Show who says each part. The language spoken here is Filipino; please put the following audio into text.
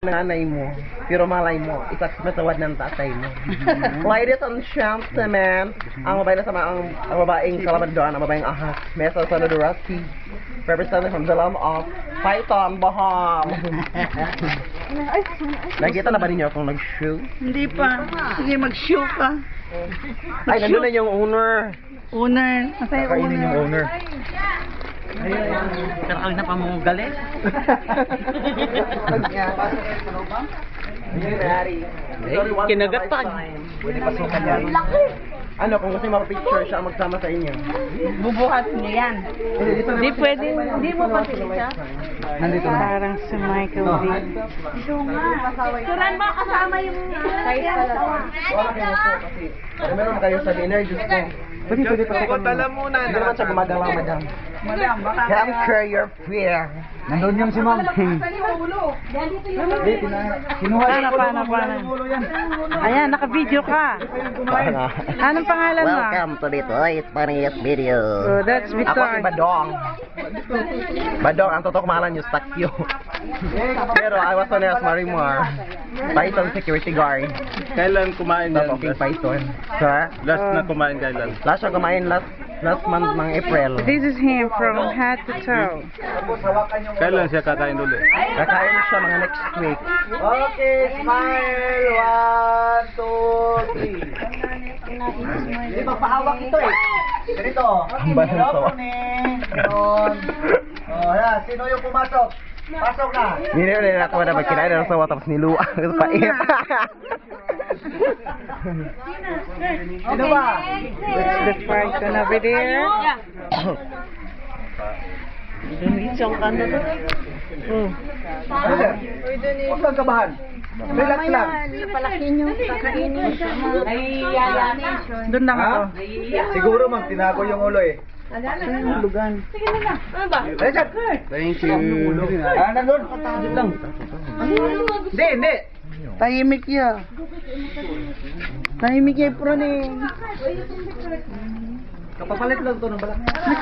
Speaker 1: Nanay mo, pero malay mo, isaksmatawad ng tatay mo. Ladies and gentlemen, ang babae na sama ang babaeng kalabadoan, ang babaeng ahas, Mesa Saludurati, representing from the land of Python, Baham. Nakita na ba ninyo akong nag-show?
Speaker 2: Hindi pa. Sige, mag-show ka.
Speaker 1: Ay, nandun na yung owner.
Speaker 2: Owner. Masaya
Speaker 1: Kakainin yung owner.
Speaker 2: Karakal na pamugalit.
Speaker 1: Kinagatag. Pwede pasukan yan. Ano, kung gusto mapapicture siya, magsama sa inyo.
Speaker 2: Bubuhat niyo yan. Hindi pwede. Hindi mo pati siya.
Speaker 1: Nandito na.
Speaker 2: Parang si Michael V. Ito nga. Turan mo kasama yung kahit pala.
Speaker 1: Wala kayo po kasi meron kayo sa dinner, Diyos ko. Pwede pasukan mo. Hindi naman siya gumagawa, madam.
Speaker 2: Madam, baka
Speaker 1: Capture your fear. Nandun yung si Ma'am King.
Speaker 2: Paano? Ayan, naka-video ka. Anong pangalan mo?
Speaker 1: Welcome to the Toy Spanish video.
Speaker 2: Oh, that's
Speaker 1: Ako si
Speaker 2: Victor.
Speaker 1: Badong. Badong, ang totoo kumalan yung Stakyo. Pero I was on as Marimar. Python security guard.
Speaker 3: Kailan kumain yan?
Speaker 1: King Python. Sir?
Speaker 3: Last na kumain kailan?
Speaker 1: Last siya kumain last month ng April.
Speaker 2: This is him from head to toe.
Speaker 3: Kailan siya kakain ulit?
Speaker 1: Kakain siya mga next week.
Speaker 4: Okay, smile. 1, 2, 3. Hindi magpahawak ito eh. Ganito.
Speaker 1: Ang banang
Speaker 4: Hello,
Speaker 1: tawa.
Speaker 4: Pune. Ganon. Oh, yan. Sino yung pumasok? Pasok na.
Speaker 1: Hindi na ako na magkinain ng sawa tapos niluwa. Pait.
Speaker 4: Sino ba?
Speaker 2: That's the part over there. Isang kano to?
Speaker 4: Huwag kang kabahan. Relax lang.
Speaker 2: Doon lang ako.
Speaker 4: Siguro mang tinago yung ulo eh.
Speaker 2: Lugan.
Speaker 4: Richard.
Speaker 1: Thank you.
Speaker 4: Nandun. Lang. Hindi.
Speaker 2: Tahimik ya. Tahimik ya, Pro ni.
Speaker 4: Kapapalit lang to ng balak.